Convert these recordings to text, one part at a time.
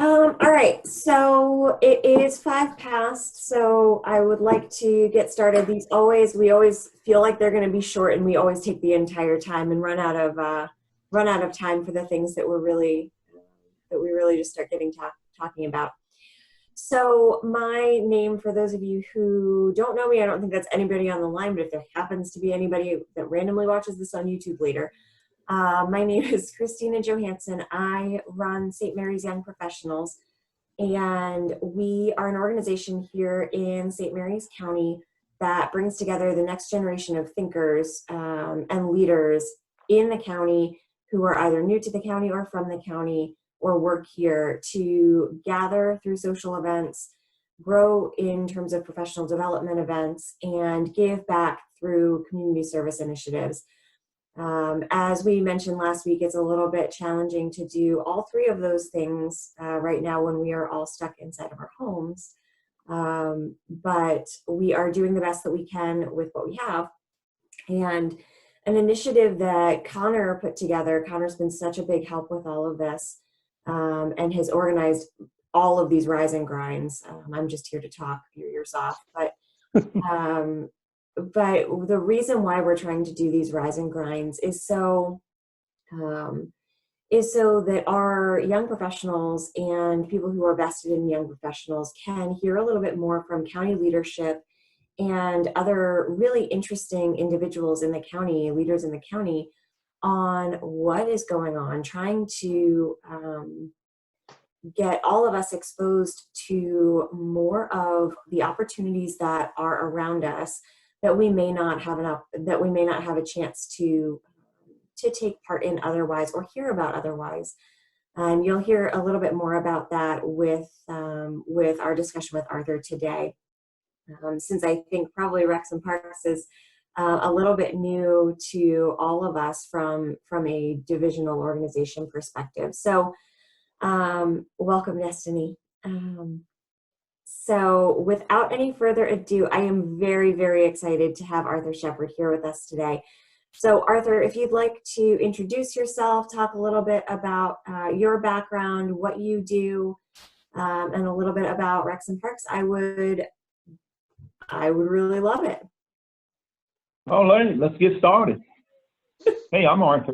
All right, so it is 5 past, so I would like to get started. We always feel like they're going to be short, and we always take the entire time and run out of time for the things that we really just start talking about. So my name, for those of you who don't know me, I don't think that's anybody on the line, but if there happens to be anybody that randomly watches this on YouTube later, my name is Christina Johansson. I run St. Mary's Young Professionals, and we are an organization here in St. Mary's County that brings together the next generation of thinkers and leaders in the county who are either new to the county or from the county or work here to gather through social events, grow in terms of professional development events, and give back through community service initiatives. As we mentioned last week, it's a little bit challenging to do all three of those things right now when we are all stuck inside of our homes. But we are doing the best that we can with what we have. And an initiative that Connor put together, Connor's been such a big help with all of this and has organized all of these rise and grinds. I'm just here to talk your ears off, but the reason why we're trying to do these rise and grinds is so that our young professionals and people who are vested in young professionals can hear a little bit more from county leadership and other really interesting individuals in the county, leaders in the county, on what is going on, trying to get all of us exposed to more of the opportunities that are around us that we may not have a chance to take part in otherwise or hear about otherwise. And you'll hear a little bit more about that with our discussion with Arthur today. Since I think probably Rex and Parks is a little bit new to all of us from a divisional organization perspective. So welcome, Destiny. So without any further ado, I am very, very excited to have Arthur Shepard here with us today. So Arthur, if you'd like to introduce yourself, talk a little bit about your background, what you do, and a little bit about Rex and Parks, I would really love it. All right, let's get started. Hey, I'm Arthur,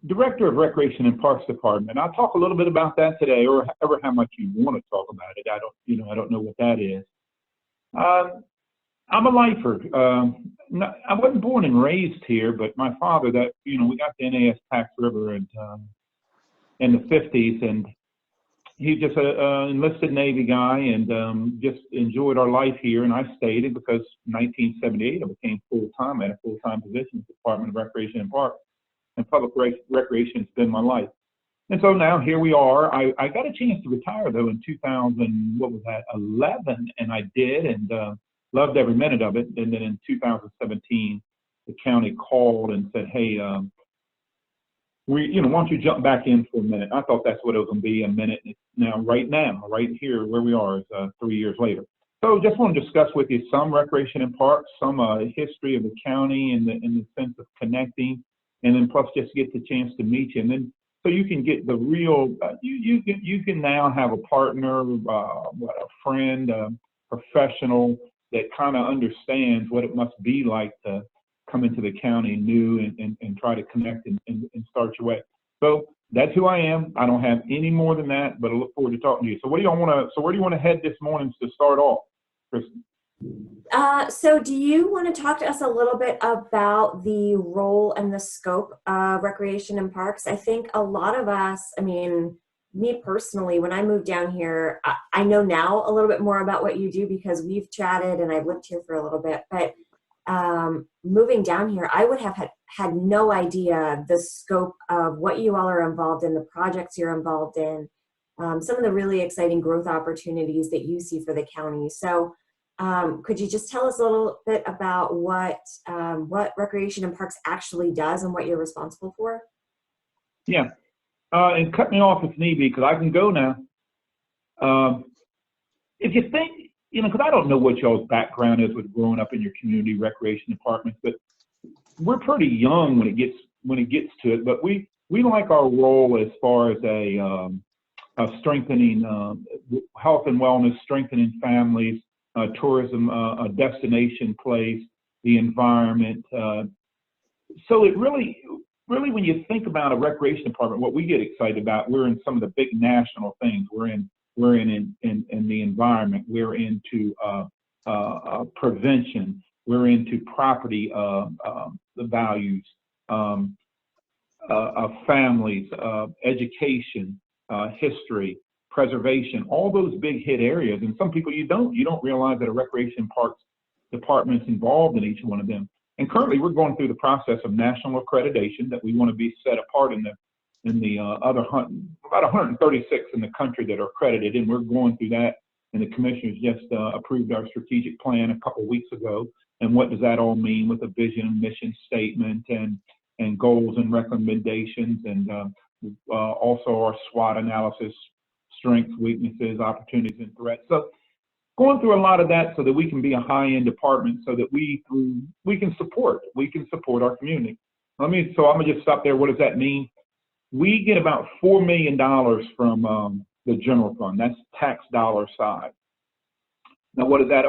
Director of Recreation and Parks Department. I'll talk a little bit about that today, or however how much you want to talk about it. I don't know what that is. I'm a lifer. I wasn't born and raised here, but my father, we got the NAS Tax River in the 50s, and he's just an enlisted Navy guy, and just enjoyed our life here. And I stayed because in 1978 I became full-time. I had a full-time position in the Department of Recreation and Parks, and public recreation has been my life. And so now here we are. I got a chance to retire though in 2011, and I did, and loved every minute of it. And then in 2017, the county called and said, "Hey, why don't you jump back in for a minute?" I thought that's what it was going to be, a minute. It's right here where we are is 3 years later. So just want to discuss with you some recreation and parks, some history of the county in the sense of connecting, and then plus just get the chance to meet you. And then so you can get the real, you can now have a partner, a friend, a professional that kind of understands what it must be like to come into the county new and try to connect and start your way. So that's who I am. I don't have any more than that, but I look forward to talking to you. So where do you want to head this morning to start off, Kristen? So do you want to talk to us a little bit about the role and the scope of recreation and parks? I think a lot of us, me personally, when I moved down here, I know now a little bit more about what you do because we've chatted and I've lived here for a little bit, but moving down here, I would have had no idea the scope of what you all are involved in, the projects you're involved in, some of the really exciting growth opportunities that you see for the county. So could you just tell us a little bit about what Recreation and Parks actually does and what you're responsible for? Yeah, and cut me off if need be because I can go now. If you think, because I don't know what y'all's background is with growing up in your community recreation departments, but we're pretty young when it gets to it. But we like our role as far as a strengthening health and wellness, strengthening families, tourism, a destination place, the environment. So it really, when you think about a recreation department, what we get excited about, we're in some of the big national things. We're in the environment. We're into prevention. We're into property the values, families, education, history, preservation, all those big hit areas. And some people you don't realize that a recreation parks department's involved in each one of them. And currently we're going through the process of national accreditation that we want to be set apart in the other about 136 in the country that are accredited, and we're going through that. And the commissioners just approved our strategic plan a couple of weeks ago. And what does that all mean with a vision and mission statement and goals and recommendations, and also our SWOT analysis, strengths, weaknesses, opportunities, and threats. So going through a lot of that so that we can be a high-end department, so that we can support our community. So I'm gonna just stop there. What does that mean? We get about $4 million from the general fund. That's tax dollar side. Now, what does that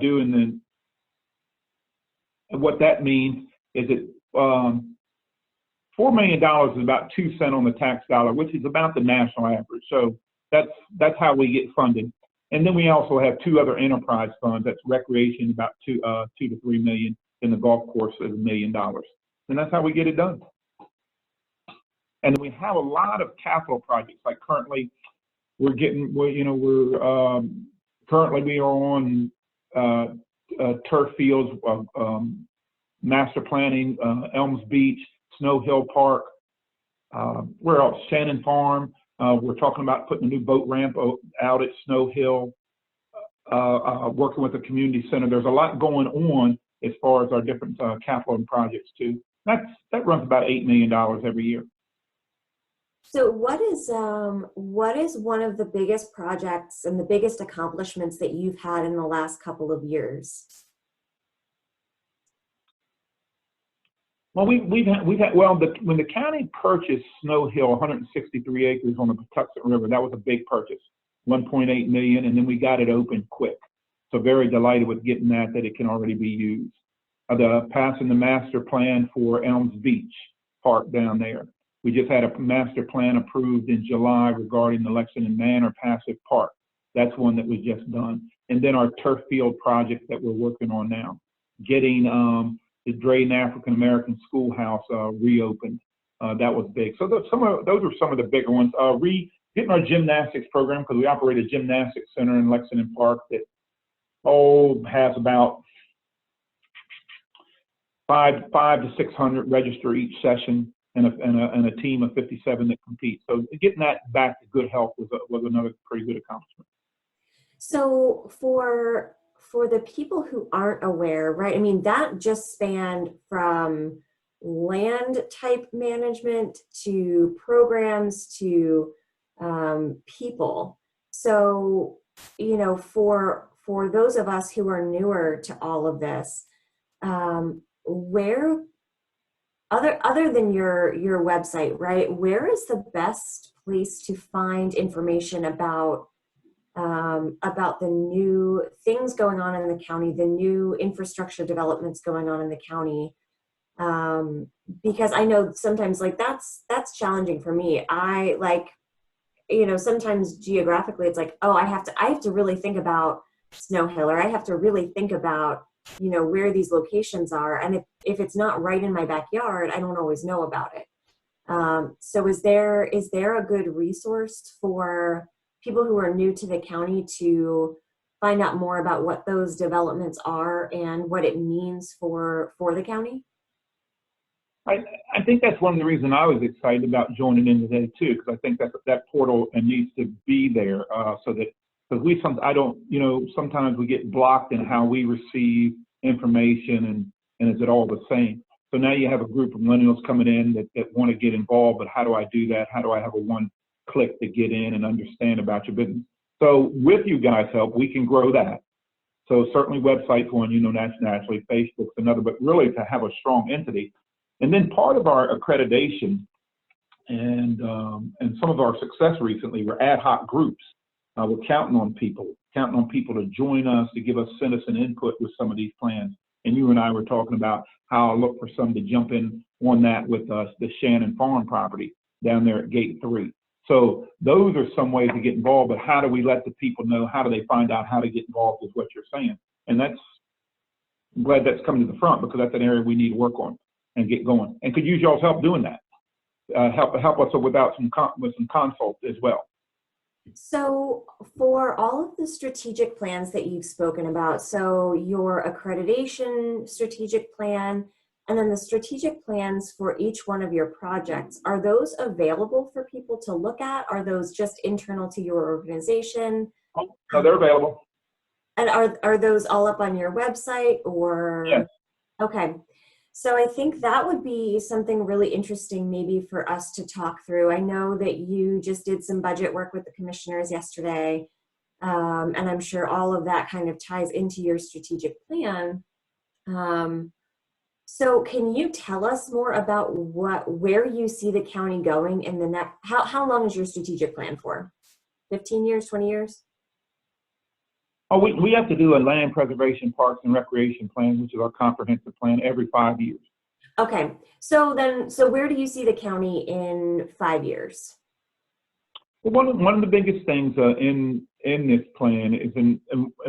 do? And then what that means is that $4 million is about 2 cents on the tax dollar, which is about the national average. So that's how we get funded. And then we also have 2 other enterprise funds. That's recreation, about 2 to 3 million, and the golf course is $1 million. And that's how we get it done. And we have a lot of capital projects. Like currently, currently we are on turf fields, master planning, Elms Beach, Snow Hill Park. Where else? Shannon Farm. We're talking about putting a new boat ramp out at Snow Hill, working with the community center. There's a lot going on as far as our different capital and projects too. That runs about $8 million every year. So what is one of the biggest projects and the biggest accomplishments that you've had in the last couple of years? Well, when the county purchased Snow Hill, 163 acres on the Patuxent River, that was a big purchase, 1.8 million, and then we got it open quick. So very delighted with getting that it can already be used. Passing the master plan for Elms Beach Park down there. We just had a master plan approved in July regarding the Lexington Manor Passive Park. That's one that was just done. And then our turf field project that we're working on now, getting the Drayton African American Schoolhouse reopened. That was big. So those are some of the bigger ones. Getting our gymnastics program, because we operate a gymnastics center in Lexington Park that has about 500 to 600 register each session, and a team of 57 that compete. So getting that back to good health was another pretty good accomplishment. So for the people who aren't aware, right? I mean, that just spanned from land type management to programs to people. So, for those of us who are newer to all of this, where other than your website, right? Where is the best place to find information about the new things going on in the county, the new infrastructure developments going on in the county? Because I know sometimes that's challenging for me. I sometimes geographically it's like, oh, I have to really think about Snow Hill, or I have to really think about where these locations are, and if it's not right in my backyard, I don't always know about it. So is there a good resource for people who are new to the county to find out more about what those developments are and what it means for the county? I think that's one of the reasons I was excited about joining in today too, because I think that portal needs to be there, so that, because sometimes we get blocked in how we receive information, and is it all the same? So now you have a group of millennials coming in that want to get involved, but how do I do that? How do I have a one-click to get in and understand about your business? So with you guys' help, we can grow that. So certainly websites one, nationally, Facebook's another, but really to have a strong entity. And then part of our accreditation and some of our success recently were ad hoc groups. We're counting on people to join us, to give us, send us an input with some of these plans. And you and I were talking about how I look for some to jump in on that with us, the Shannon Farm property down there at Gate 3. So those are some ways to get involved, but how do we let the people know? How do they find out how to get involved is what you're saying. And I'm glad that's coming to the front, because that's an area we need to work on and get going. And could use y'all's help doing that. Help us without with some consult as well. So for all of the strategic plans that you've spoken about, so your accreditation strategic plan, and then the strategic plans for each one of your projects, are those available for people to look at? Are those just internal to your organization? Oh, no, they're available. And are those all up on your website, or? Yes. Okay. So I think that would be something really interesting maybe for us to talk through. I know that you just did some budget work with the commissioners yesterday, and I'm sure all of that kind of ties into your strategic plan. So can you tell us more about where you see the county going in the next, how long is your strategic plan for? 15 years, 20 years? Oh, we have to do a land preservation, parks and recreation plan, which is our comprehensive plan, every 5 years. Okay, so where do you see the county in 5 years? Well, one of the biggest things in this plan is, and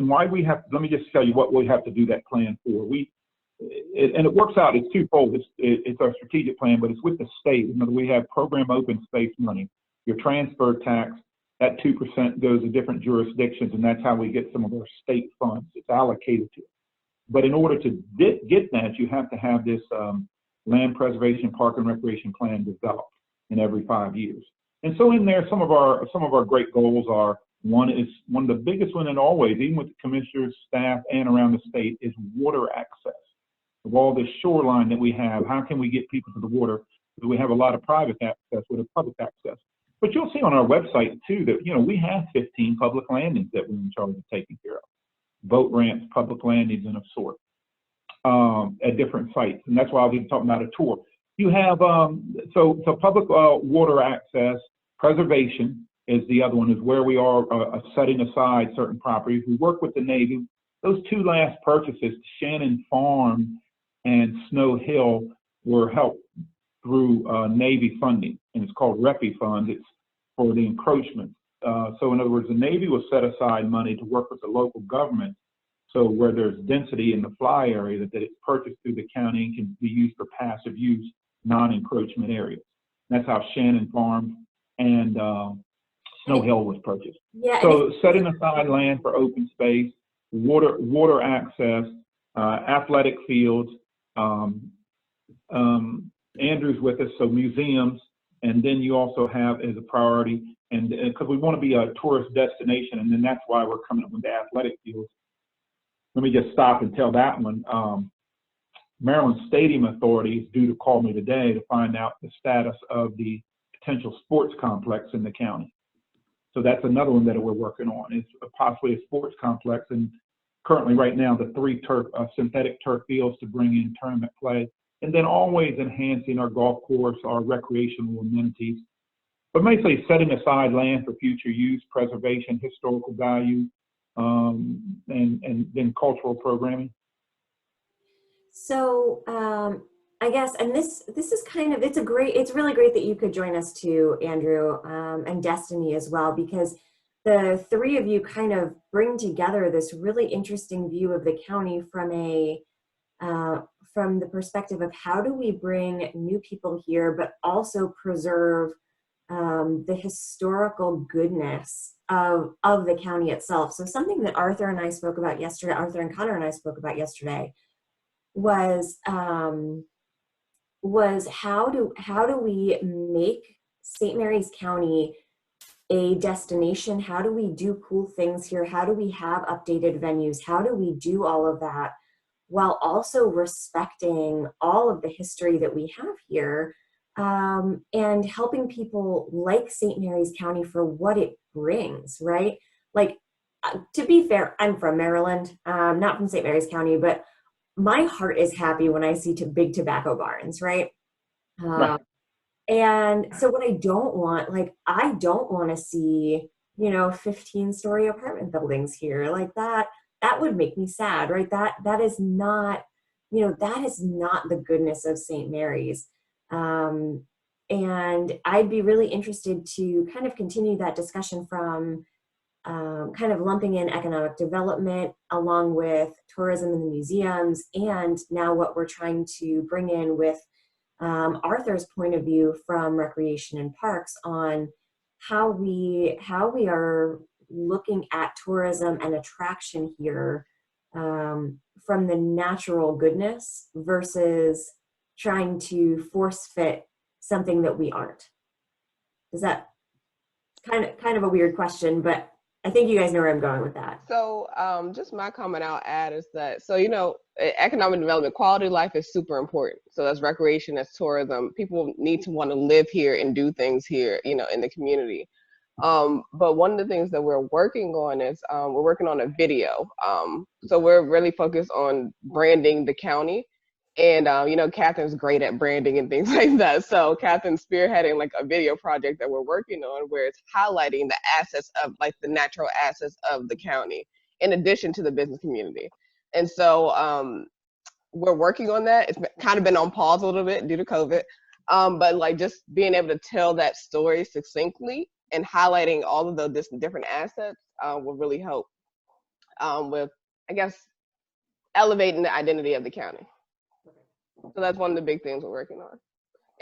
why we have, let me just tell you what we have to do that plan for. And it works out, it's twofold. It's our strategic plan, but it's with the state. You know, we have program open space money, your transfer tax. That 2% goes to different jurisdictions, and that's how we get some of our state funds. It's allocated to it. But in order to get that, you have to have this land preservation, park and recreation plan developed in every 5 years. And so in there, some of our great goals are, one of the biggest one, and always, even with the commissioners, staff, and around the state, is water access. Of all this shoreline that we have, how can we get people to the water? Because we have a lot of private access with a public access. But you'll see on our website too that, you know, we have 15 public landings that we're in charge of taking care of. Boat ramps, public landings, and of sort at different sites. And that's why I was even talking about a tour. You have, so public water access, preservation is the other one, is where we are setting aside certain properties. We work with the Navy. Those two last purchases, Shannon Farm and Snow Hill, were helped through Navy funding, and it's called REPI funds. It's for the encroachment. So in other words, the Navy will set aside money to work with the local government. So where there's density in the fly area, that it's purchased through the county and can be used for passive use, non-encroachment areas. That's how Shannon Farm and Snow Hill was purchased. Yeah. So setting aside land for open space, water access, athletic fields, Andrew's with us, so museums, and then you also have as a priority, and because we want to be a tourist destination, and then that's why we're coming up with the athletic fields. Let me just stop and tell that one. Maryland Stadium Authority is due to call me today to find out the status of the potential sports complex in the county. So that's another one that we're working on, is possibly a sports complex, and currently right now the 3 synthetic turf fields to bring in tournament play. And then always enhancing our golf course, our recreational amenities. But basically setting aside land for future use, preservation, historical value, and then cultural programming. So I guess, and this is kind of, it's really great that you could join us too, Andrew, and Destiny as well, because the 3 of you kind of bring together this really interesting view of the county from the perspective of how do we bring new people here, but also preserve the historical goodness of the county itself. So something that Arthur and Connor and I spoke about yesterday was how do we make St. Mary's County a destination? How do we do cool things here? How do we have updated venues? How do we do all of that while also respecting all of the history that we have here, and helping people like St. Mary's County for what it brings, right? Like, to be fair, I'm from Maryland, not from St. Mary's County, but my heart is happy when I see big tobacco barns, right? Right. And so what I don't want, like, I don't want to see, 15-story apartment buildings here. Like that would make me sad, right? That is not, that is not the goodness of St. Mary's. Um, and I'd be really interested to kind of continue that discussion from kind of lumping in economic development along with tourism and the museums, and now what we're trying to bring in with Arthur's point of view from recreation and parks on how we are looking at tourism and attraction here, from the natural goodness versus trying to force fit something that we aren't. Is that kind of a weird question, but I think you guys know where I'm going with that. So, just my comment I'll add is that, so, economic development, quality of life is super important. So that's recreation, that's tourism. People need to want to live here and do things here, in the community. But one of the things that we're working on is we're working on a video. So we're really focused on branding the county. And, Catherine's great at branding and things like that. So Catherine's spearheading like a video project that we're working on where it's highlighting the assets of like the natural assets of the county in addition to the business community. And so we're working on that. It's kind of been on pause a little bit due to COVID. But like just being able to tell that story succinctly and highlighting all of the different assets will really help with, I guess, elevating the identity of the county. So that's one of the big things we're working on.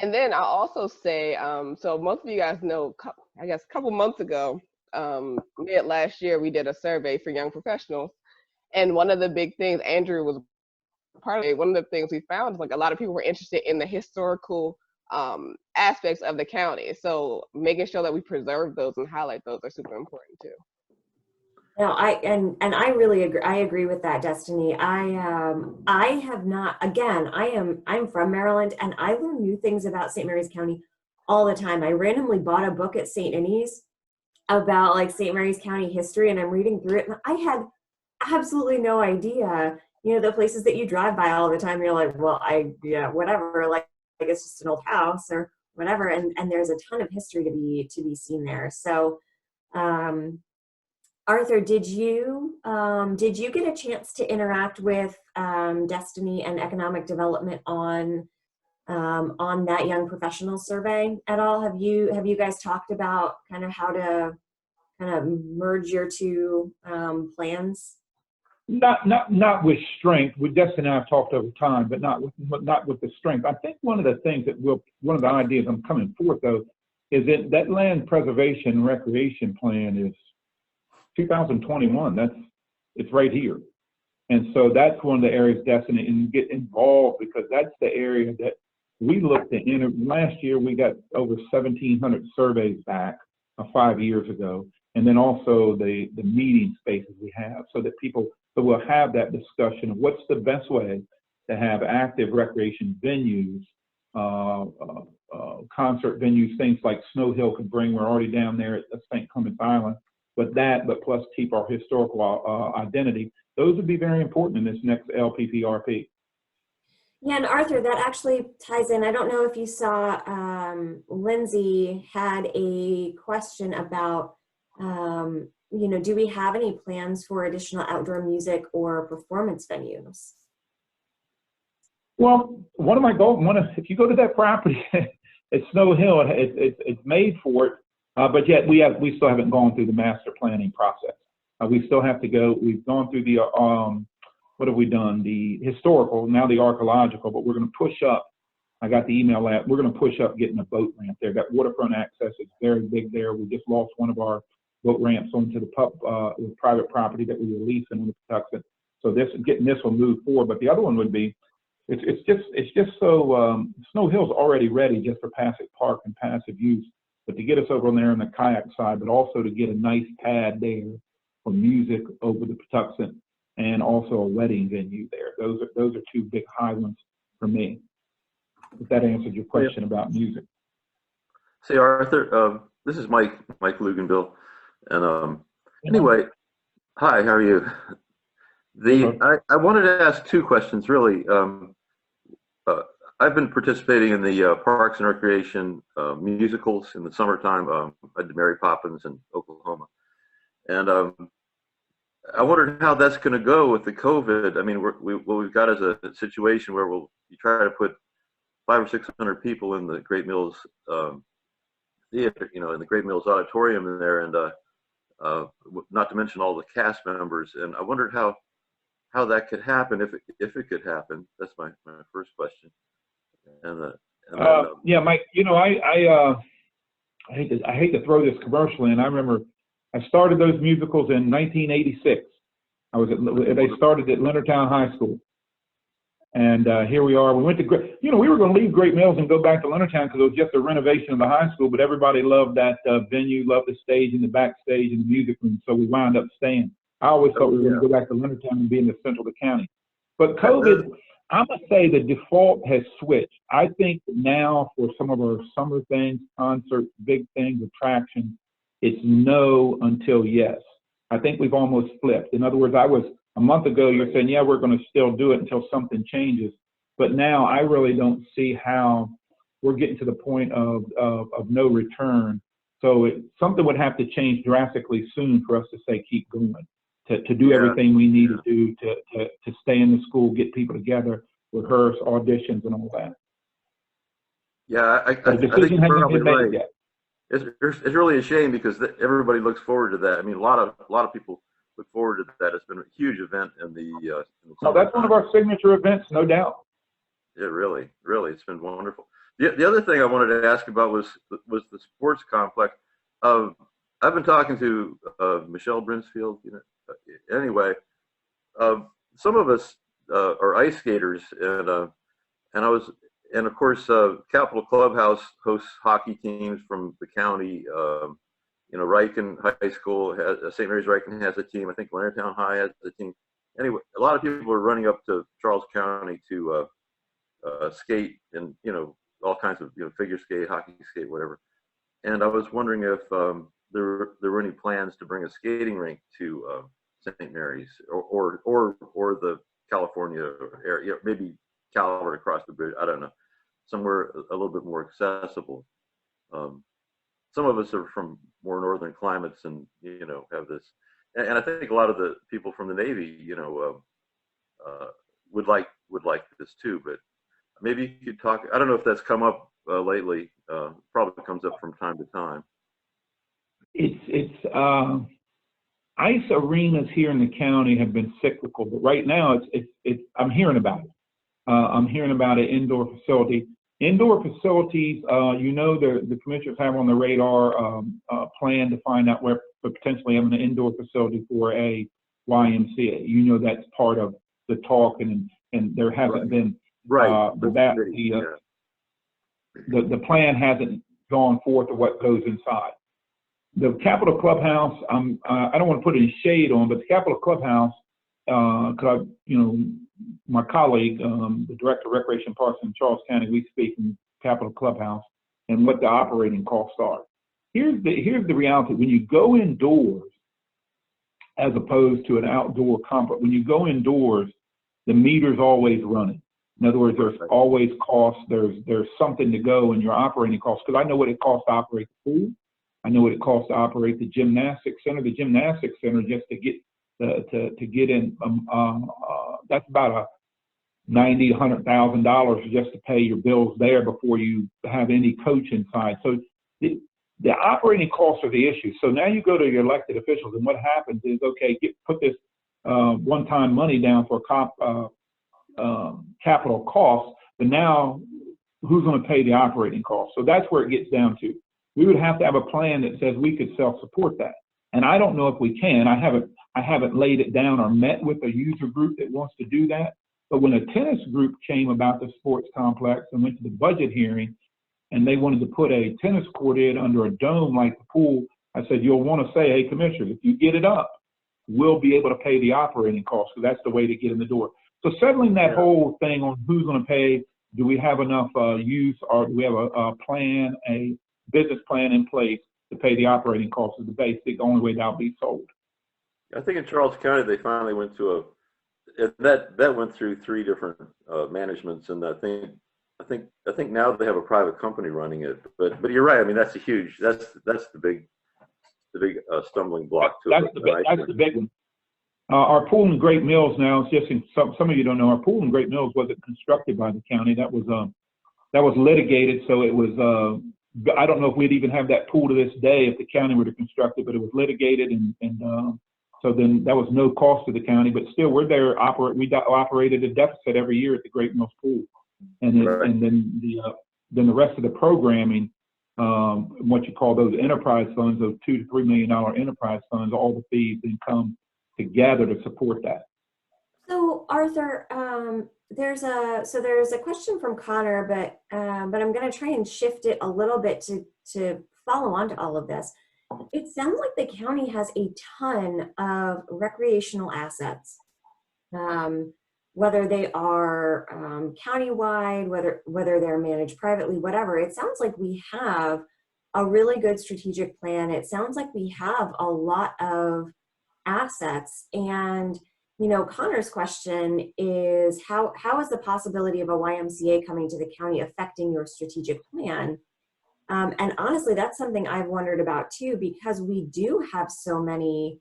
And then I'll also say, so most of you guys know, I guess a couple months ago, mid last year, we did a survey for young professionals. And one of the big things, Andrew was part of it, one of the things we found is like a lot of people were interested in the historical aspects of the county. So making sure that we preserve those and highlight those are super important too. No, I really agree. I agree with that, Destiny. I have not. Again, I'm from Maryland, and I learn new things about St. Mary's County all the time. I randomly bought a book at St. Annie's about like St. Mary's County history, and I'm reading through it, and I had absolutely no idea. The places that you drive by all the time, you're like, well, yeah, whatever. Like it's just an old house or whatever, and there's a ton of history to be seen there. So. Arthur, did you get a chance to interact with Destiny and Economic Development on that young professional survey at all? Have you guys talked about kind of how to kind of merge your two plans? Not with strength. With Destiny and I have talked over time, but not with the strength. I think one of the things one of the ideas I'm coming forth though is that land preservation recreation plan is 2021. It's right here, and so that's one of the areas Destiny and get involved because that's the area that we looked at. Last year we got over 1,700 surveys back 5 years ago, and then also the meeting spaces we have, so we'll have that discussion of what's the best way to have active recreation venues, concert venues, things like Snow Hill could bring. We're already down there at St. Clements Island. But plus keep our historical identity. Those would be very important in this next LPPRP. Yeah, and Arthur, that actually ties in. I don't know if you saw, Lindsay had a question about, do we have any plans for additional outdoor music or performance venues? Well, one of my goals, if you go to that property at Snow Hill, it's made for it. But yet we still haven't gone through the master planning process. We still have to go. We've gone through the what have we done? The historical, now the archaeological. But we're going to push up. I got the email out. We're going to push up getting a boat ramp there. That waterfront access is very big there. We just lost one of our boat ramps onto the private property that we were leasing in the Patuxent. So getting this will move forward. But the other one would be it's just so Snow Hill's already ready just for passive park and passive use. But to get us over on there on the kayak side, but also to get a nice pad there for music over the Patuxent and also a wedding venue there. Those are two big high ones for me. If that answered your question about music. See, Arthur, this is Mike Luganville. And anyway, hi, how are you? I wanted to ask two questions really. I've been participating in the Parks and Recreation musicals in the summertime. I did Mary Poppins in Oklahoma, and I wondered how that's going to go with the COVID. I mean, what we've got is a situation where you try to put 500 or 600 people in the Great Mills theater, in the Great Mills auditorium in there, and not to mention all the cast members. And I wondered how that could happen if it could happen. That's my first question. And then, yeah, Mike. I hate to throw this commercial in. I remember I started those musicals in 1986. They started at Leonardtown High School, and here we are. We went to we were going to leave Great Mills and go back to Leonardtown because it was just a renovation of the high school. But everybody loved that venue, loved the stage and the backstage and the music room, so we wound up staying. I always thought we were going to go back to Leonardtown and be in the central of the county. But COVID, I'm going to say the default has switched. I think now for some of our summer things, concerts, big things, attractions, it's no until yes. I think we've almost flipped. In other words, a month ago, you're saying, yeah, we're going to still do it until something changes. But now I really don't see how we're getting to the point of no return. So something would have to change drastically soon for us to say keep going, to do everything we need to do to stay in the school, get people together, rehearse, auditions, and all that. Yeah, I think you're probably right. Yet. It's really a shame because everybody looks forward to that. I mean, a lot of people look forward to that. It's been a huge event in the no, that's one of our signature events, no doubt. Yeah, really, it's been wonderful. The other thing I wanted to ask about was the sports complex. I've been talking to Michelle Brinsfield. Anyway, some of us are ice skaters, and of course, Capitol Clubhouse hosts hockey teams from the county. Riken High School St. Mary's Riken has a team. I think Leonardtown High has a team. Anyway, a lot of people are running up to Charles County to skate and all kinds of figure skate, hockey skate, whatever. And I was wondering if there were any plans to bring a skating rink to St. Mary's or the California area, maybe Calvert across the bridge. I don't know, somewhere a little bit more accessible. Some of us are from more northern climates and have this, and I think a lot of the people from the Navy would like this too. But maybe you could talk. I don't know if that's come up lately. Probably comes up from time to time. It's ice arenas here in the county have been cyclical, but right now it's I'm hearing about it. I'm hearing about an indoor facility. Indoor facilities, the commissioners have on the radar plan to find out where potentially having an indoor facility for a YMCA. That's part of the talk, and there hasn't been the plan hasn't gone forth of what goes inside. The Capitol Clubhouse, I don't want to put any shade on, but the Capitol Clubhouse, because my colleague, the Director of Recreation Parks in Charles County, we speak in Capitol Clubhouse and what the operating costs are. Here's the reality. When you go indoors, as opposed to an outdoor complex, when you go indoors, the meter's always running. In other words, there's always costs. There's something to go in your operating costs. Because I know what it costs to operate the pool. I know what it costs to operate the gymnastics center. The gymnastics center, just to get in, that's about $90,000 to $100,000 just to pay your bills there before you have any coach inside. So the operating costs are the issue. So now you go to your elected officials, and what happens is, okay, put this one-time money down for capital costs, but now who's going to pay the operating costs? So that's where it gets down to. We would have to have a plan that says we could self-support that. And I don't know if we can. I haven't laid it down or met with a user group that wants to do that. But when a tennis group came about the sports complex and went to the budget hearing, and they wanted to put a tennis court in under a dome like the pool, I said, you'll want to say, hey, commissioners, if you get it up, we'll be able to pay the operating costs, because that's the way to get in the door. So settling that whole thing on who's going to pay, do we have enough use, or do we have a business plan in place to pay the operating costs is the basic only way that'll be sold. I think in Charles County, they finally went to that went through 3 different managements, and I think I think now they have a private company running it, but you're right. I mean, that's the big stumbling block to it. That's the big one. Our pool in Great Mills now, it's just in some of you don't know, our pool in Great Mills wasn't constructed by the county. That was litigated, so it was. I don't know if we'd even have that pool to this day if the county were to construct it, but it was litigated, and so then that was no cost to the county. But still, we're there. We operated a deficit every year at the Great Mills pool, and then the rest of the programming, what you call those enterprise funds, those $2 to $3 million enterprise funds, all the fees then come together to support that. So Arthur, there's a question from Connor, but I'm going to try and shift it a little bit to follow on to all of this. It sounds like the county has a ton of recreational assets, whether they are countywide, whether they're managed privately, whatever. It sounds like we have a really good strategic plan. It sounds like we have a lot of assets. And Connor's question is how is the possibility of a YMCA coming to the county affecting your strategic plan? And honestly, that's something I've wondered about too, because we do have so many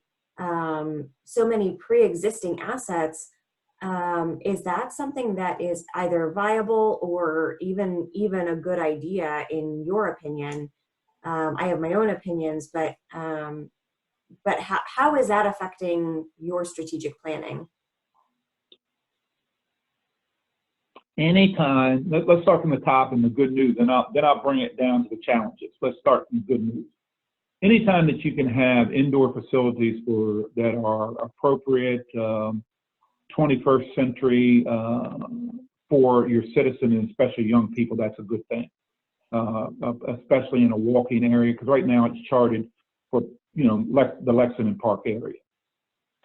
pre-existing assets. Is that something that is either viable or even a good idea in your opinion? I have my own opinions, but how is that affecting your strategic planning? Anytime, let's start from the top and the good news, and then I'll bring it down to the challenges. Let's start from the good news. Anytime that you can have indoor facilities that are appropriate, 21st century for your citizens, and especially young people, that's a good thing, especially in a walking area, because right now it's charted for the Lexington Park area.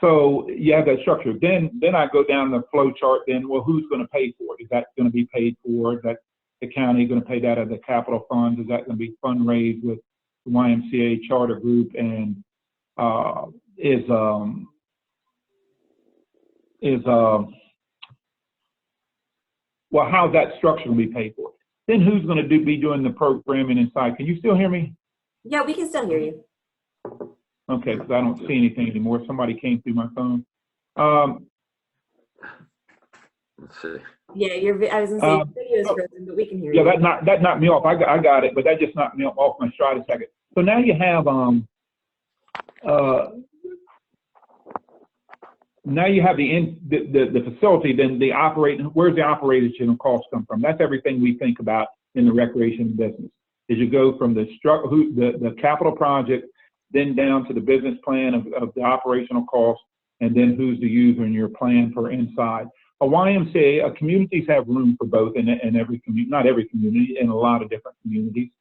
So you have that structure. Then I go down the flow chart. Then, well, who's going to pay for it? Is that going to be paid for? Is that the county going to pay that out of the capital funds? Is that going to be fundraised with the YMCA charter group? And well, how's that structure going to be paid for? Then who's going to be doing the programming inside? Can you still hear me? Yeah, we can still hear you. Okay, because I don't see anything anymore. Somebody came through my phone. Let's see. Yeah, I was going to say your video is frozen, but we can hear you. Yeah, that knocked me off. I got it, but that just knocked me off my stride a second. So now you have the facility. Then the operating. Where's the operational cost come from? That's everything we think about in the recreation business. Is you go from the capital project, then down to the business plan of the operational cost, and then who's the user in your plan for inside. A YMCA, communities have room for both in every community, not every community, in a lot of different communities.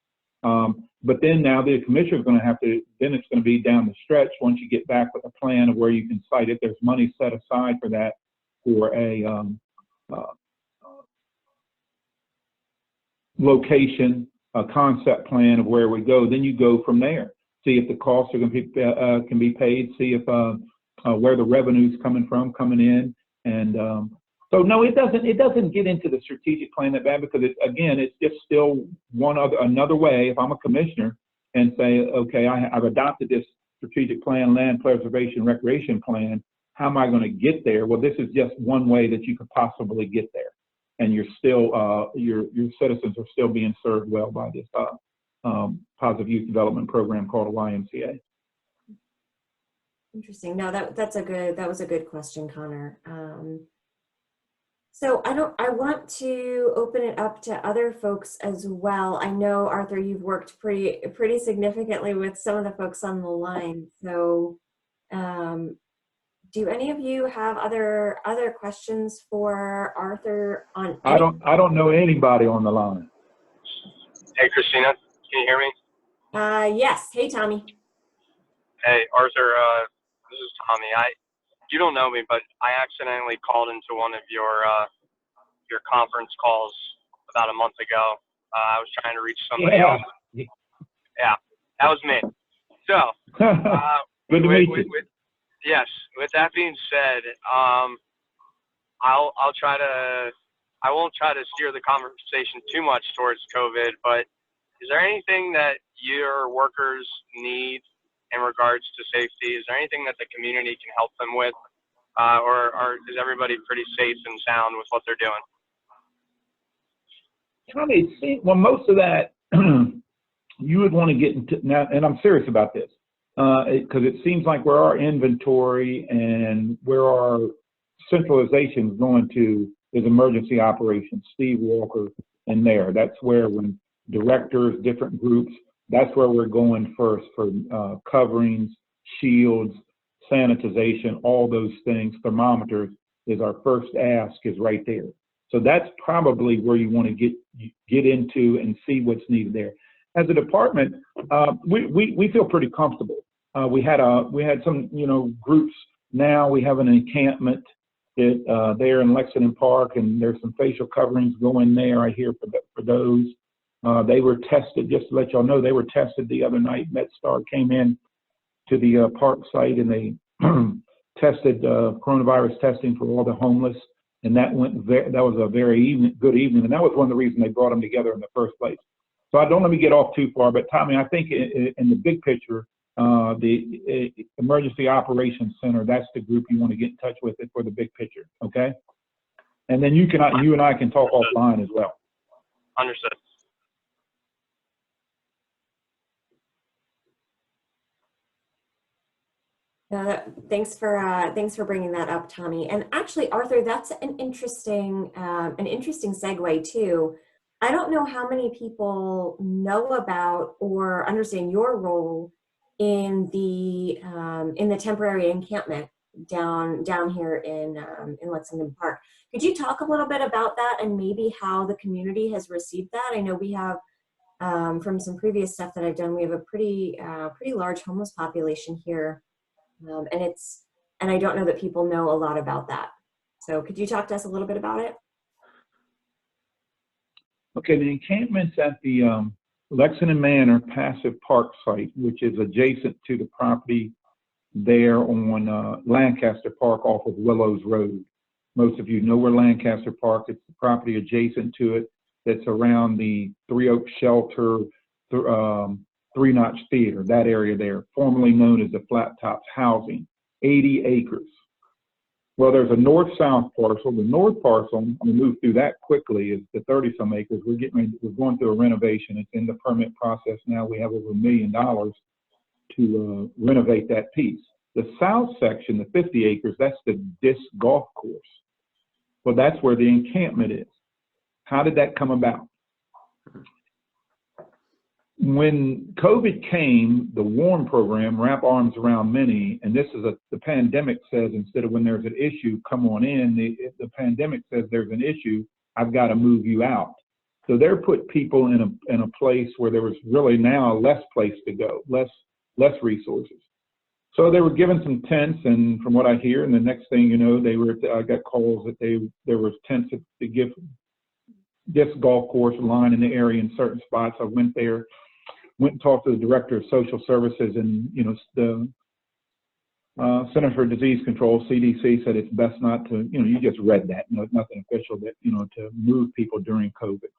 But then now the commissioner is going to have to, then it's going to be down the stretch once you get back with a plan of where you can site it. There's money set aside for that for a location, a concept plan of where we go. Then you go from there. See if the costs are going to be can be paid. See if where the revenue's coming in, and so no, it doesn't get into the strategic plan that bad, because it's just still another way. If I'm a commissioner and say, okay, I've adopted this strategic plan, land preservation recreation plan. How am I going to get there? Well, this is just one way that you could possibly get there, and you're still your citizens are still being served well by this. Positive Youth Development Program called a YMCA. Interesting. No, that was a good question, Connor. So I want to open it up to other folks as well. I know, Arthur, you've worked pretty significantly with some of the folks on the line. So do any of you have other questions for Arthur on? I don't know anybody on the line. Hey, Christina, can you hear me? Yes. Hey, Tommy. Hey, Arthur, this is Tommy. You don't know me, but I accidentally called into one of your conference calls about a month ago. I was trying to reach somebody else. Yeah, that was me. So, good to meet you. Yes. With that being said, I'll try to I won't try to steer the conversation too much towards COVID, but is there anything that your workers need in regards to safety? Is there anything that the community can help them with? Or is everybody pretty safe and sound with what they're doing? Tommy, well, most of that you would want to get into now, and I'm serious about this, because it seems like where our inventory and where our centralization is going to is emergency operations. Steve Walker in there. That's where when directors, different groups, that's where we're going first for coverings, shields, sanitization, all those things. Thermometers is our first ask is right there. So that's probably where you want to get into and see what's needed there. As a department, we feel pretty comfortable. We had some groups. Now we have an encampment there in Lexington Park, and there's some facial coverings going there. I hear for those. They were tested, just to let y'all know, they were tested the other night. MedStar came in to the park site, and they tested coronavirus testing for all the homeless, and that was a very good evening, and that was one of the reasons they brought them together in the first place. So I don't let me get off too far, but Tommy, I think in the big picture, the Emergency Operations Center, that's the group you want to get in touch with it for the big picture, okay? And then you and I can talk offline as well. Understood. Thanks for bringing that up, Tommy. And actually, Arthur, that's an interesting segue too. I don't know how many people know about or understand your role in the temporary encampment down here in Lexington Park. Could you talk a little bit about that and maybe how the community has received that? I know we have from some previous stuff that I've done, we have a pretty large homeless population here. And I don't know that people know a lot about that. So could you talk to us a little bit about it? Okay, the encampment's at the Lexington Manor Passive Park site, which is adjacent to the property there on Lancaster Park off of Willows Road. Most of you know where Lancaster Park is. The property adjacent to it that's around the Three Oaks Shelter, Three Notch Theater, that area there, formerly known as the Flat Tops Housing, 80 acres. Well, there's a north-south parcel. The north parcel, I'm going to move through that quickly, is the 30-some acres. We're going through a renovation. It's in the permit process now. We have over $1 million to renovate that piece. The south section, the 50 acres, that's the disc golf course. Well, that's where the encampment is. How did that come about? When COVID came, the WARM program, Wrap Arms Around Many, and this is the pandemic says, instead of when there's an issue, come on in, the pandemic says there's an issue, I've got to move you out. So they're put people in a place where there was really now less place to go, less resources. So they were given some tents, and from what I hear, and the next thing you know, I got calls that there was tents to give this golf course line in the area in certain spots. I went there, went and talked to the director of social services, and the Center for Disease Control, CDC, said it's best not to, you just read that, it's nothing official, that, to move people during COVID.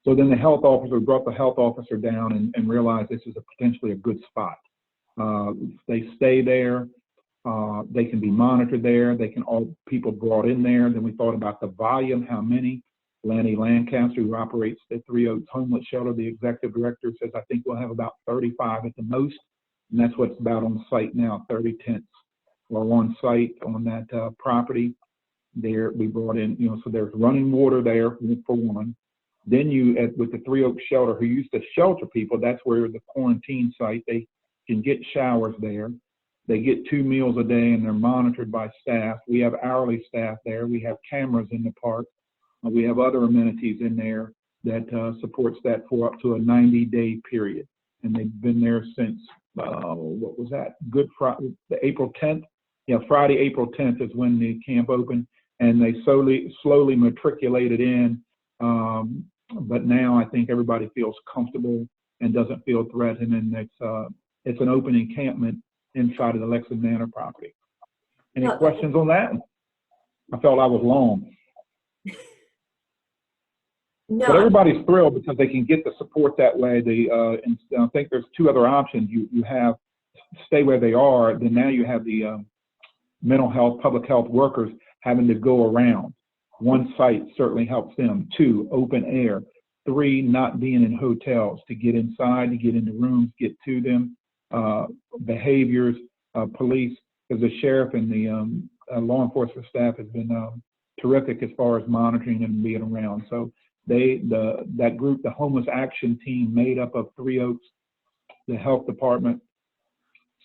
So then the health officer brought the health officer down and realized this is potentially a good spot. They stay there, they can be monitored there, all people brought in there. Then we thought about the volume, how many. Lanny Lancaster, who operates the Three Oaks Homeless Shelter, the executive director, says, I think we'll have about 35 at the most. And that's what's about on site now, 30 tents are on site on that property. There, we brought in, so there's running water there for one. Then with the Three Oaks Shelter, who used to shelter people, that's where the quarantine site, they can get showers there. They get 2 meals a day, and they're monitored by staff. We have hourly staff there. We have cameras in the park. We have other amenities in there that supports that for up to a 90-day period. And they've been there since, what was that? Good Friday, April 10th? Yeah, Friday, April 10th is when the camp opened. And they slowly matriculated in. But now I think everybody feels comfortable and doesn't feel threatened. And it's an open encampment inside of the Lexington Manor property. Any questions on that? I felt I was long. No, But everybody's thrilled because they can get the support that way. And I think there's two other options. You have stay where they are. Then now you have the mental health, public health workers having to go around. One site certainly helps them. Two, open air. Three, not being in hotels to get inside, to get into rooms, get to them. Behaviors, police, because the sheriff and the law enforcement staff has been terrific as far as monitoring and being around. So that group, the homeless action team, made up of Three Oaks, the health department,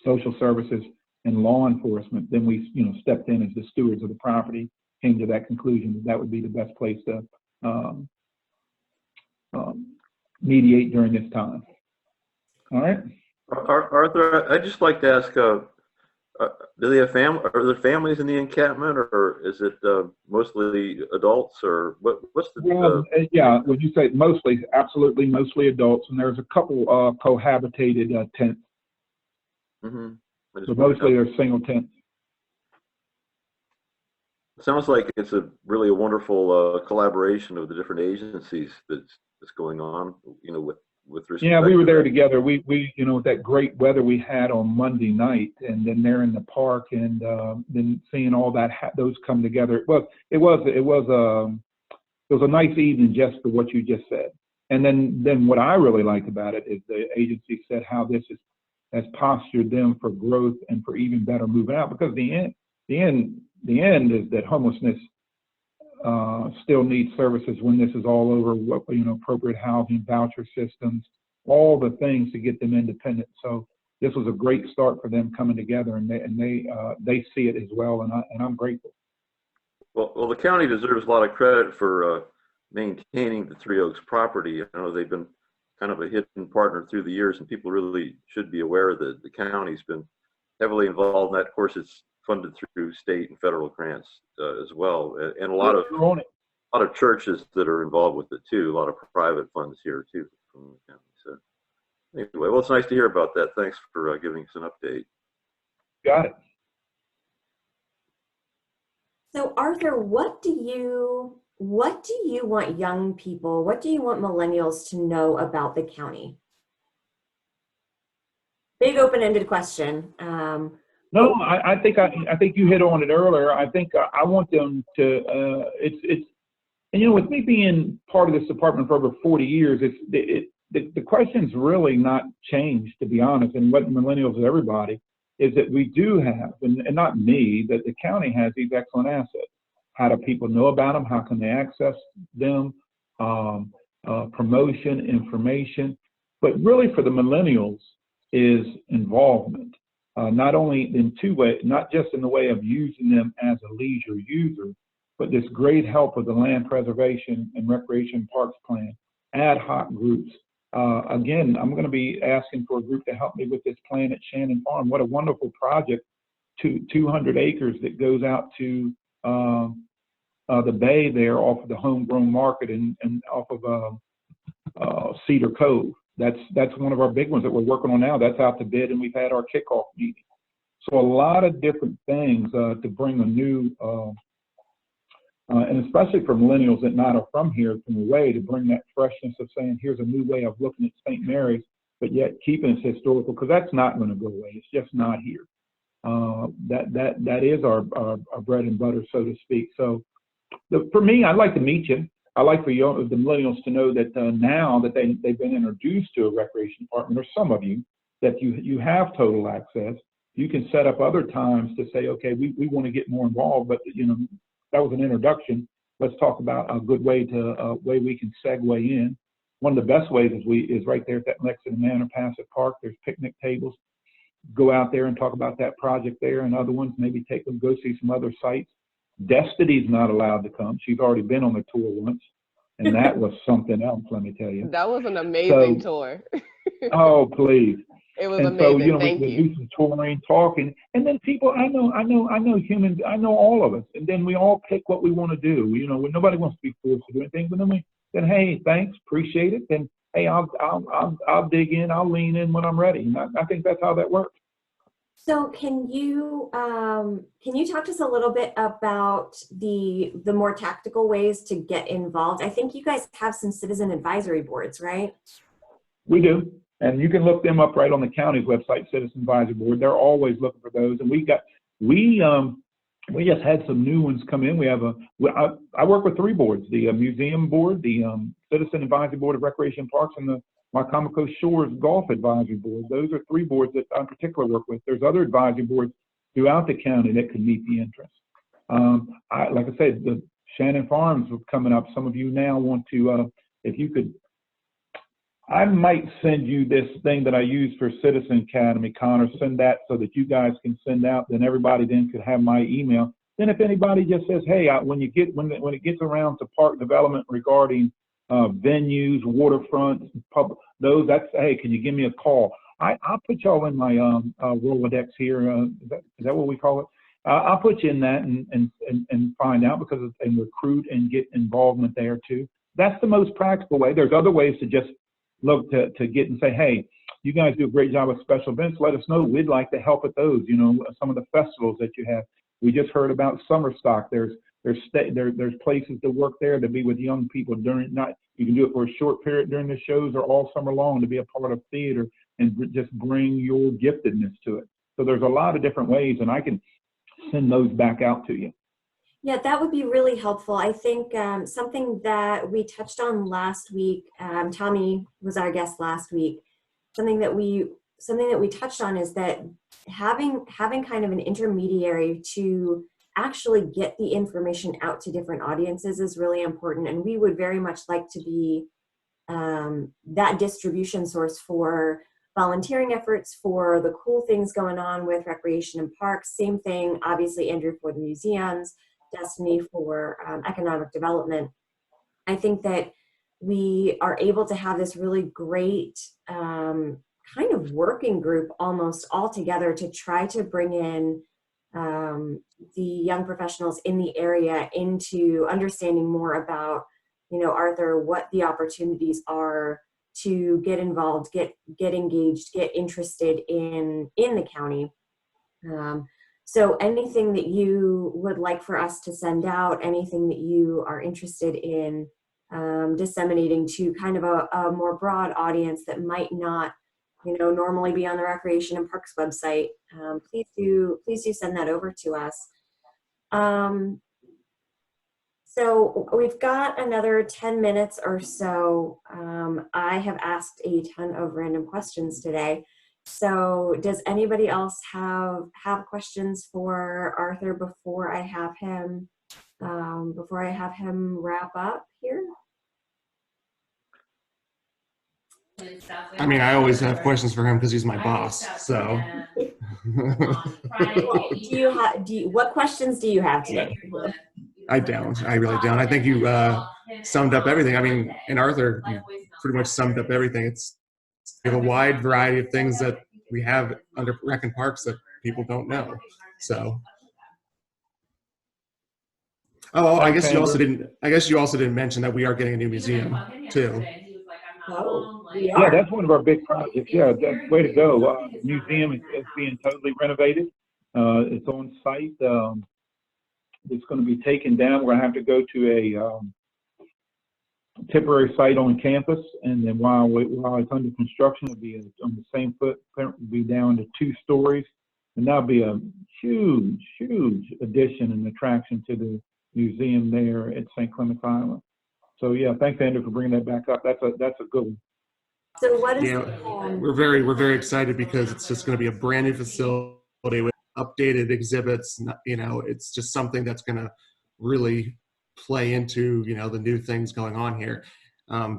social services, and law enforcement. Then we, stepped in as the stewards of the property, came to that conclusion that that would be the best place to mediate during this time. All right. Arthur, I'd just like to ask, do they have are there families in the encampment, or is it mostly adults, or what's the? Yeah, when you say mostly, absolutely mostly adults, and there's a couple cohabitated tents. Mm-hmm. So mostly they're single tents. It sounds like it's really a wonderful collaboration of the different agencies that's going on, with respect. Yeah, we were there together. We with that great weather we had on Monday night, and then they're in the park, and then seeing all that those come together. It was a nice evening just for what you just said. And then what I really liked about it is the agency said how this has postured them for growth and for even better moving out, because the end is that homelessness still needs services when this is all over. Appropriate housing, voucher systems, all the things to get them independent. So this was a great start for them coming together, and they see it as well, and I'm grateful. Well, the county deserves a lot of credit for maintaining the Three Oaks property. I know they've been kind of a hidden partner through the years, and people really should be aware that the county's been heavily involved in that. Of course, it's funded through state and federal grants as well, and a lot of churches that are involved with it too. A lot of private funds here too from the county. So anyway, well, it's nice to hear about that. Thanks for giving us an update. Got it. So Arthur, what do you want young people, what do you want millennials to know about the county? Big open-ended question. No, I think you hit on it earlier. I think I want them to. And with me being part of this department for over 40 years, the question's really not changed, to be honest. And what millennials and everybody is that we do have, and not me, that the county has these excellent assets. How do people know about them? How can they access them? Promotion, information, but really for the millennials is involvement. Not only in two ways, not just in the way of using them as a leisure user, but this great help of the Land Preservation and Recreation Parks Plan, ad hoc groups. Again, I'm going to be asking for a group to help me with this plan at Shannon Farm. What a wonderful project, 200 acres that goes out to the bay there off of the Homegrown Market and off of Cedar Cove. That's one of our big ones that we're working on now. That's out to bid, and we've had our kickoff meeting. So a lot of different things to bring a new, and especially for millennials that not are from here, from away, to bring that freshness of saying, here's a new way of looking at St. Mary's, but yet keeping it historical, because that's not going to go away. It's just not here. That is our bread and butter, so to speak. So for me, I'd like to meet you. I like for you, the millennials, to know that now that they've been introduced to a recreation department, or some of you, that you have total access. You can set up other times to say, okay, we want to get more involved, but that was an introduction. Let's talk about a good way we can segue in. One of the best ways is right there at that Lexington Manor Passive Park. There's picnic tables. Go out there and talk about that project there, and other ones. Maybe take them, go see some other sites. Destiny's not allowed to come. She's already been on the tour once, and that was something else, let me tell you. That was an amazing tour. Oh, please. It was amazing. So, we do some touring, talking, and then people, I know humans, I know all of us, and then we all pick what we want to do. Nobody wants to be forced to do anything, but then hey, thanks, appreciate it. Then hey, I'll dig in, I'll lean in when I'm ready. And I think that's how that works. So can you talk to us a little bit about the more tactical ways to get involved? I think you guys have some citizen advisory boards, right? We do. And you can look them up right on the county's website, Citizen Advisory Board. They're always looking for those. And we just had some new ones come in. I work with 3 boards: the museum board, the Citizen Advisory Board of Recreation Parks, and the Wycomico Shores Golf Advisory Board. Those are 3 boards that I in particular work with. There's other advisory boards throughout the county that could meet the interest. Like I said, the Shannon Farms was coming up. Some of you now want to, if you could, I might send you this thing that I use for Citizen Academy, Connor. Send that so that you guys can send out. Then everybody then could have my email. Then if anybody just says, hey, when it gets around to park development regarding venues, waterfronts, hey, can you give me a call? I'll put y'all in my Rolodex here. Is that what we call it? I'll put you in that and find out and recruit and get involvement there too. That's the most practical way. There's other ways to just look to get and say, hey, you guys do a great job with special events. Let us know. We'd like to help at those. Some of the festivals that you have. We just heard about Summer Stock. There's places to work there to be with young people you can do it for a short period during the shows or all summer long to be a part of theater and just bring your giftedness to it. So there's a lot of different ways, and I can send those back out to you. Yeah, that would be really helpful. I think something that we touched on last week, Tommy was our guest last week, something that we touched on is that having kind of an intermediary to actually get the information out to different audiences is really important. And we would very much like to be that distribution source for volunteering efforts, for the cool things going on with recreation and parks. Same thing, obviously, Andrew, for the museums, Destiny for economic development. I think that we are able to have this really great kind of working group almost all together to try to bring in the young professionals in the area into understanding more about, Arthur, what the opportunities are to get involved, get engaged, get interested in the county. So anything that you would like for us to send out, anything that you are interested in disseminating to kind of a more broad audience that might not, normally be on the Recreation and Parks website, please do send that over to us. So we've got another 10 minutes or so. I have asked a ton of random questions today. So does anybody else have questions for Arthur before I have him wrap up here? I mean, I always have questions for him because he's my boss. So what questions do you have today? I don't. I really don't. I think you summed up everything. I mean, and Arthur, you pretty much summed up everything. We have a wide variety of things that we have under Rec and Parks that people don't know. So, I guess you also didn't mention that we are getting a new museum too. Oh, yeah, that's one of our big projects. Yeah, that's way to go. The museum is being totally renovated. It's on site. It's going to be taken down. We're going to have to go to a temporary site on campus, and then while it's under construction, it'll be on the same footprint, it'll be down to 2 stories, and that'll be a huge addition and attraction to the museum there at St. Clements Island. So yeah, thanks Andrew for bringing that back up. That's a good one. So what is we're very excited because it's just going to be a brand new facility with updated exhibits. It's just something that's going to really play into the new things going on here.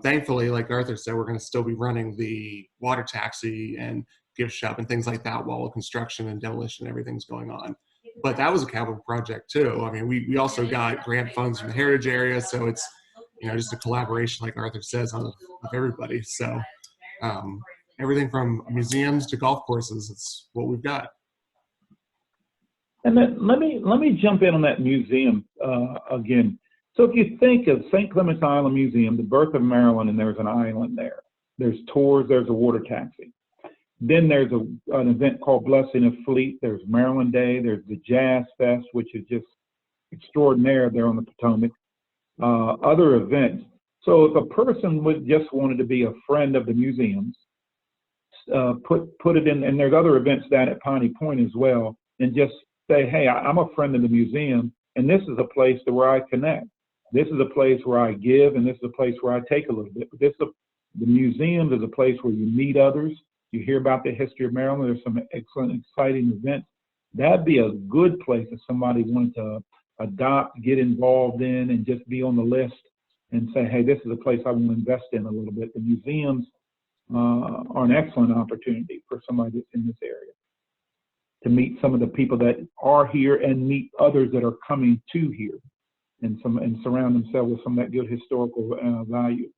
Thankfully, like Arthur said, we're going to still be running the water taxi and gift shop and things like that while construction and demolition and everything's going on. But that was a capital project too. I mean, we also got grant funds from the heritage area, so it's just a collaboration, like Arthur says, of everybody. So everything from museums to golf courses, it's what we've got. And then let me jump in on that museum again. So if you think of St. Clements Island Museum, the birth of Maryland, and there's an island there. There's tours, there's a water taxi. Then there's an event called Blessing of Fleet. There's Maryland Day. There's the Jazz Fest, which is just extraordinary there on the Potomac. Other events. So if a person would just wanted to be a friend of the museums, put it in, and there's other events down at Piney Point as well, and just say, hey, I'm a friend of the museum, and this is a place to where I connect. This is a place where I give, and this is a place where I take a little bit. But the museum is a place where you meet others. You hear about the history of Maryland. There's some excellent, exciting events. That'd be a good place if somebody wanted to adopt, get involved in, and just be on the list and say, hey, this is a place I want to invest in a little bit. The museums are an excellent opportunity for somebody that's in this area to meet some of the people that are here and meet others that are coming to here, and surround themselves with some of that good historical value.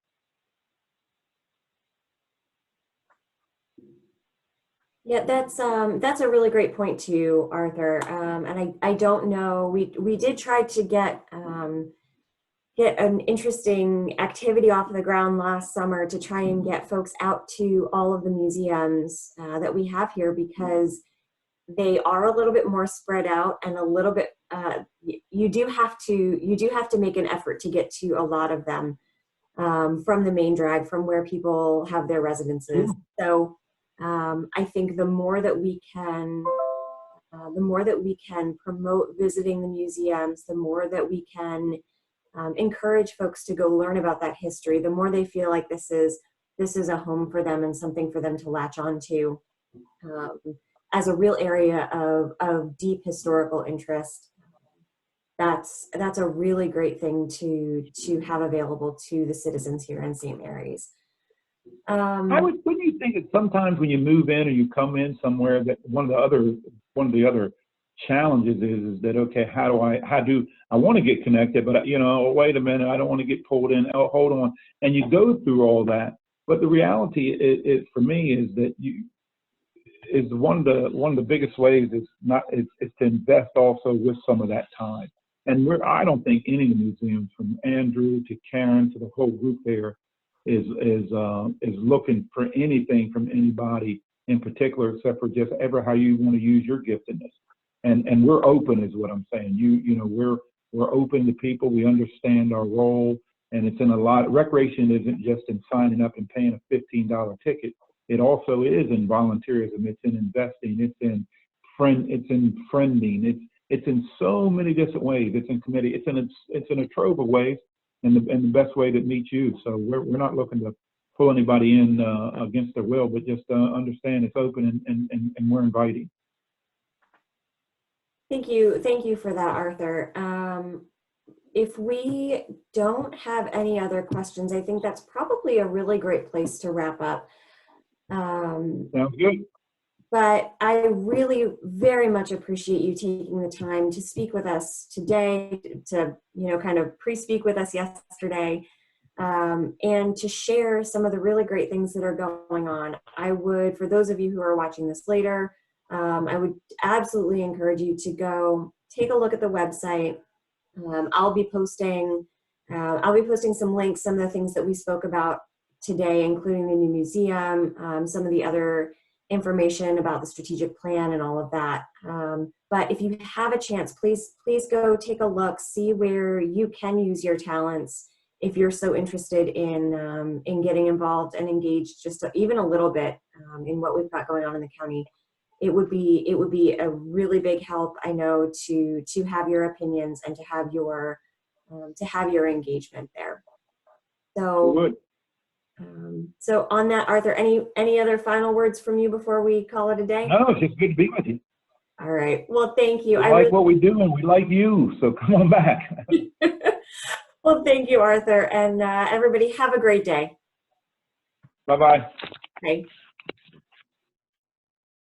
Yeah, that's a really great point too, Arthur. And I don't know, we did try to get an interesting activity off of the ground last summer to try and get folks out to all of the museums that we have here, because they are a little bit more spread out and a little bit you do have to make an effort to get to a lot of them from the main drag, from where people have their residences. So I think the more that we can promote visiting the museums, the more that we can encourage folks to go learn about that history, the more they feel like this is a home for them and something for them to latch onto as a real area of deep historical interest. That's a really great thing to have available to the citizens here in St. Mary's. Wouldn't you think that sometimes when you move in or you come in somewhere, that one of the other challenges is that, okay, how do I want to get connected, but wait a minute, I don't want to get pulled in. Oh, hold on, and you go through all that. But the reality is for me is that one of the biggest ways is to invest also with some of that time. And I don't think any of the museums, from Andrew to Karen to the whole group there, is looking for anything from anybody in particular, except for just how you want to use your giftedness. And we're open, is what I'm saying. We're open to people. We understand our role, and it's in a lot. Recreation isn't just in signing up and paying a $15 ticket. It also is in volunteerism. It's in investing. It's in friending. It's in so many different ways. It's in committee. It's in a trove of ways, and the best way that meets you. So we're not looking to pull anybody in against their will, but just understand it's open and we're inviting. Thank you for that, Arthur. If we don't have any other questions, I think that's probably a really great place to wrap up. Sounds good. But I really very much appreciate you taking the time to speak with us today, to kind of pre-speak with us yesterday, and to share some of the really great things that are going on. I would, for those of you who are watching this later, I would absolutely encourage you to go take a look at the website. I'll be posting some links, some of the things that we spoke about today, including the new museum, some of the other information about the strategic plan and all of that. But if you have a chance, please go take a look, see where you can use your talents. If you're so interested in getting involved and engaged just even a little bit in what we've got going on in the county, it would be a really big help, I know, to have your opinions and to have your engagement there. So. So on that, Arthur, any other final words from you before we call it a day? No, it's just good to be with you. All right. Well, thank you. We like what we do, and we like you, so come on back. Well, thank you, Arthur, and everybody have a great day. Bye-bye. Bye.